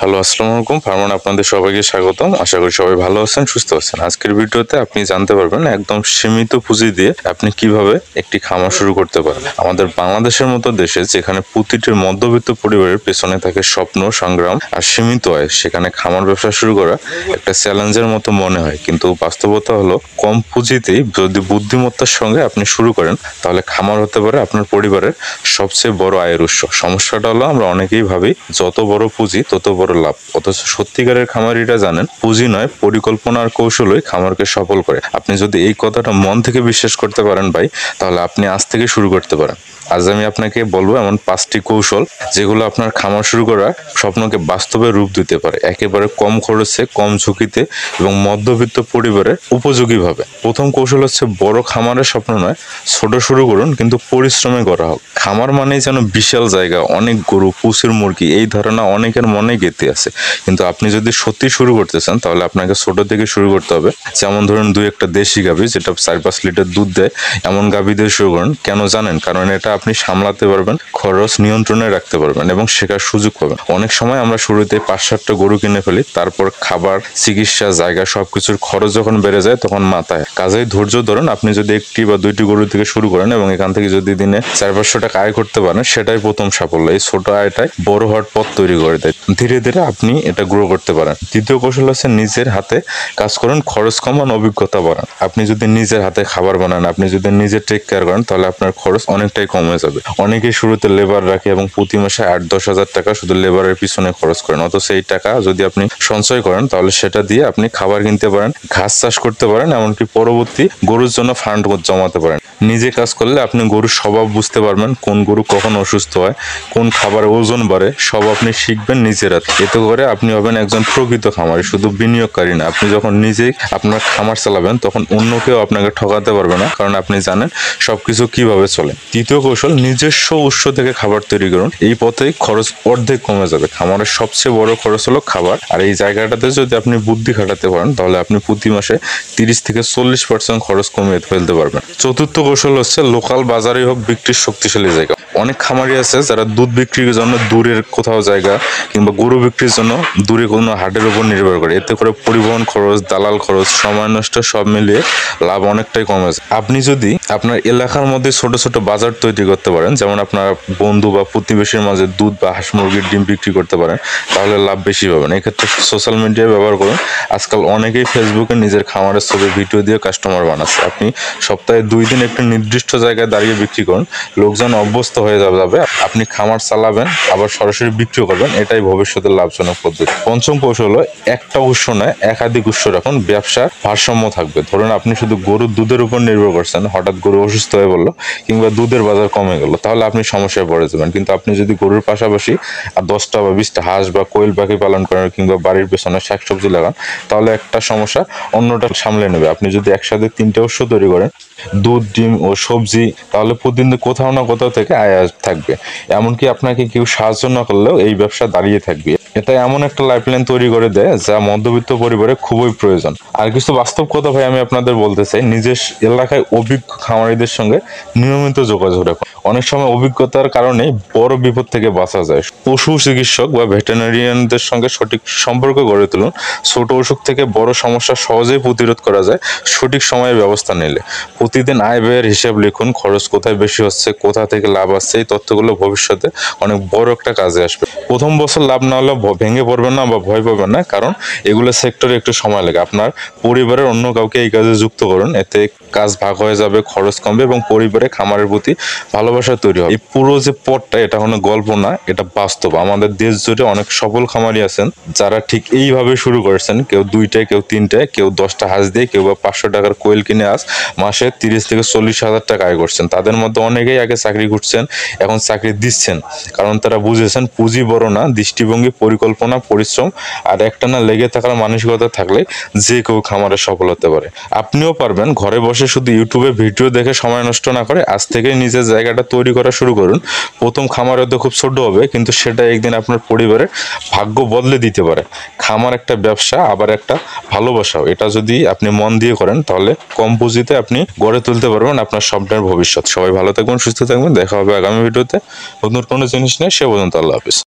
Hello, আসসালামু আলাইকুম। ফার্মান আপনাদের সবাইকে স্বাগতম। আশা করি সবাই ভালো আছেন, সুস্থ আছেন। আজকের ভিডিওতে আপনি জানতে পারবেন একদম সীমিত পুঁজি দিয়ে আপনি কিভাবে একটি খামার শুরু করতে পারেন। আমাদের বাংলাদেশের মতো দেশে যেখানে প্রতিটি মধ্যবিত্ত পরিবারের পেছনে থাকে স্বপ্ন, সংগ্রাম আর সীমিত আয়, সেখানে খামার ব্যবসা শুরু করা একটা চ্যালেঞ্জের মতো মনে হয়। কিন্তু বাস্তবতা হলো কম পুঁজিতেই যদি বুদ্ধিমত্তার সঙ্গে আপনি শুরু করেন তাহলে খামার হতে পারে আপনার পরিবারের সবচেয়ে বড় আয়ের উৎস। সমস্যাটা হলো আমরা অনেকেই ভাবি যত বড় পুঁজি তত বড় লাভ, অথচ সত্যিকারের খামারিরা জানেন পুঁজি নয়, পরিকল্পনা আর কৌশলই খামারকে সফল করে। আপনি যদি এই কথাটা মন থেকে বিশ্বাস করতে পারেন ভাই, তাহলে আপনি আজ থেকে শুরু করতে পারেন। আজ আমি আপনাকে বলবো এমন 5টি কৌশল যেগুলো আপনার খামার শুরু করার স্বপ্নকে বাস্তবে রূপ দিতে পারে, একেবারে কম খরচে, কম ঝুঁকিতে এবং মধ্যবিত্ত পরিবারের উপযোগীভাবে। প্রথম কৌশল হচ্ছে বড় খামারের স্বপ্ন নয়, ছোট শুরু করুন কিন্তু পরিশ্রমে করা হোক। খামার মানেই যেন বিশাল জায়গা, অনেক গরু, প্রচুর মুরগি, এই ধারণা অনেকের মনে গেঁথে আছে। কিন্তু আপনি যদি সত্যি শুরু করতে চান তাহলে আপনাকে ছোট থেকে শুরু করতে হবে। যেমন ধরুন 2-1টা দেশি গাভী যেটা 4-5 লিটার দুধ দেয়, এমন গাভী দিয়ে শুরু করুন। কেন জানেন? কারণ এটা আপনি সামলাতে পারবেন, খরচ নিয়ন্ত্রণে রাখতে পারবেন এবং শেখার সুযোগ পাবেন। অনেক সময় আমরা শুরুতে 5-7টা গরু কিনে ফেলি, তারপর খাবার, চিকিৎসা, জায়গা সবকিছুর খরচ যখন বেড়ে যায় তখন মাথায়। কাজেই ধৈর্য ধরুন। আপনি যদি 1টি বা 2টি গরু থেকে শুরু করেন এবং এখান থেকে যদি দিনে 400-500 টাকা আয় করতে পারেন, সেটাই প্রথম সাফল্য। এই ছোট আয়টাই বড় হওয়ার পথ তৈরি করে দেয়। ধীরে ধীরে আপনি এটা গ্রো করতে পারেন। দ্বিতীয় কৌশল হচ্ছে নিজের হাতে কাজ করুন, খরচ কমান, অভিজ্ঞতা বাড়ান। আপনি যদি নিজের হাতে খাবার বানান, আপনি যদি নিজে টেক কেয়ার করেন, তাহলে আপনার খরচ অনেকটাই কমে যাবে। অনেকেই শুরুতে লেবার রাখে এবং প্রতি মাসে 8-10 হাজার টাকা শুধু লেবারের পিছনে খরচ করেন, অথচ এই টাকা যদি আপনি সঞ্চয় করেন তাহলে সেটা দিয়ে আপনি খাবার কিনতে পারেন, ঘাস চাষ করতে পারেন, এমনকি পরবর্তী গরুর জন্য ফান্ড জমাতে পারেন। নিজে কাজ করলে আপনি গরুর স্বভাব বুঝতে পারবেন, কোন গরু কখন অসুস্থ হয়, কোন খাবারে ওজন বাড়ে, সব আপনি শিখবেন নিজের হাতে। এতে করে আপনি হবেন একজন প্রকৃত খামারি, শুধু বিনিয়োগকারী না। আপনি যখন নিজেই আপনার খামার চালাবেন তখন অন্য কেউ আপনাকে ঠকাতে পারবে না, কারণ আপনি জানেন সবকিছু কিভাবে চলে। তৃতীয় কৌশল, নিজস্ব উৎস থেকে খাবার তৈরি করুন। এই পথেই খরচ অর্ধেক কমে যাবে। খামারের সবচেয়ে বড় খরচ হলো খাবার, আর এই জায়গাটাতে যদি আপনি বুদ্ধি খাটাতে পারেন তাহলে আপনি প্রতি মাসে 30-40% খরচ কমিয়ে ফেলতে পারবেন। চতুর্থ কৌশল হচ্ছে লোকাল বাজারই হোক বিক্রির শক্তিশালী জায়গা। অনেক খামারি আছে যারা দুধ বিক্রির জন্য দূরের কোথাও জায়গা কিংবা গরু বিক্রির জন্য দূরে কোনো হাটের উপর নির্ভর করে। এতে করে পরিবহন খরচ, দালাল খরচ, সময় নষ্ট, সব মিলিয়ে লাভ অনেকটাই কমে যায়। আপনি যদি আপনার এলাকার মধ্যে ছোট ছোট বাজার তৈরি করতে পারেন, যেমন আপনার বন্ধু বা প্রতিবেশীর মাঝে দুধ বা হাঁস মুরগির ডিম বিক্রি করতে পারেন, তাহলে লাভ বেশি পাবেন। এক্ষেত্রে সোশ্যাল মিডিয়া ব্যবহার করুন। আজকাল অনেকেই ফেসবুকে নিজের খামারের ছবি, ভিডিও দিয়ে কাস্টমার বানাচ্ছে। আপনি সপ্তাহে 2 দিন একটি নির্দিষ্ট জায়গায় দাঁড়িয়ে বিক্রি করুন, লোকজন অভ্যস্ত হয়ে যাবে। আপনি খামার চালাবেন আবার সরাসরি বিক্রি করবেন, এটাই ভবিষ্যতের লাভজনক পদ্ধতি। পঞ্চম কৌশল হলো একটা উৎস নয়, একাধিক উৎস রাখুন। ব্যবসার ভারসাম্য থাকবে। ধরুন আপনি শুধু গরুর দুধের উপর নির্ভর করছেন, হঠাৎ গরু অসুস্থ হয়ে বললো কিংবা দুধের বাজার কমে গেল, তাহলে আপনি সমস্যায় পড়ে যাবেন। কিন্তু আপনি যদি গরুর পাশাপাশি আর 10টা বা 20টা হাঁস বা কোয়েল পাখি পালন করেন কিংবা বাড়ির পেছনে শাকসবজি লাগান, তাহলে একটা সমস্যা অন্যটা সামলে নেবে। আপনি যদি একসাথে 3টে উৎস তৈরি করেন, দুধ, ডিম ও সবজি, তাহলে প্রতিদিন কোথাও না কোথাও থেকে আয় থাকবে। এমনকি আপনাকে কেউ সাহায্য না করলেও এই ব্যবসা দাঁড়িয়ে থাকবে। এটা এমন একটা লাইফলাইন তৈরি করে দেয় যা মধ্যবিত্ত পরিবারে খুবই প্রয়োজন। আর কিছু বাস্তব কথা ভাই আমি আপনাদের বলতে চাই, নিজের এলাকায় অভিজ্ঞ খামারিদের সঙ্গে নিয়মিত যোগাযোগ রাখুন। অনেক সময় অভিজ্ঞতার কারণে বড় বিপদ থেকে বাঁচা যায়। পশু চিকিৎসক বা ভেটেরিনারিয়ানদের সঙ্গে সঠিক সম্পর্ক গড়ে তুলুন। ছোট অসুখ থেকে বড় সমস্যা সহজেই প্রতিরোধ করা যায় সঠিক সময়ে ব্যবস্থা নিলে। প্রতিদিন আয় ব্যয়ের হিসাব লিখুন, খরচ কোথায় বেশি হচ্ছে, কোথা থেকে লাভ আসছে। এই তথ্যগুলো ভবিষ্যতে অনেক বড় একটা কাজে আসবে। প্রথম বছর লাভ না হলে ভেঙে পড়বেন না বা ভয় পাবেন না, কারণ এগুলো সেক্টরে একটু সময় লাগে। আপনার পরিবারের অন্য কাউকে এই কাজে যুক্ত করুন, এতে কাজ ভাগ হয়ে যাবে, খরচ কমবে এবং পরিবারে খামারের প্রতি ভালোবাসা তৈরি হবে। এই পুরো যে পথটা, এটা কোনো গল্প না, এটা বাস্তব। আমাদের দেশ জুড়ে অনেক সফল খামারি আছেন যারা ঠিক এইভাবে শুরু করেছেন। কেউ 2টায়, কেউ 3টায়, কেউ 10টা হাঁস দিয়ে, কেউ বা 500 টাকার কোয়েল কিনে আজ মাসে 30-40 হাজার টাকা আয় করছেন। তাদের মধ্যে অনেকেই আগে চাকরি করছেন, এখন চাকরি দিচ্ছেন, কারণ তারা বুঝেছেন পুঁজি বড় না, দৃষ্টিভঙ্গি, পরিকল্পনা, পরিশ্রম আর একটানা লেগে থাকার মানসিকতা থাকলে যে কেউ খামারে সফল হতে পারে। আপনিও পারবেন। ঘরে বসে শুধু ইউটিউবে ভিডিও দেখে সময় নষ্ট না করে আজ থেকেই নিজের জায়গাটা তৈরি করা শুরু করুন। প্রথম খামার হয়তো খুব ছোট হবে, কিন্তু সেটা একদিন আপনার পরিবারের ভাগ্য বদলে দিতে পারে। খামার একটা ব্যবসা, আবার একটা ভালোবাসাও। এটা যদি আপনি মন দিয়ে করেন তাহলে কম পুঁজিতে আপনি গড়ে তুলতে পারবেন আপনার স্বপ্নের ভবিষ্যৎ। সবাই ভালো থাকবেন, সুস্থ থাকবেন। দেখা হবে আগামী ভিডিওতে নতুন কোনো জিনিস নিয়ে। সে পর্যন্ত আল্লাহ হাফিজ।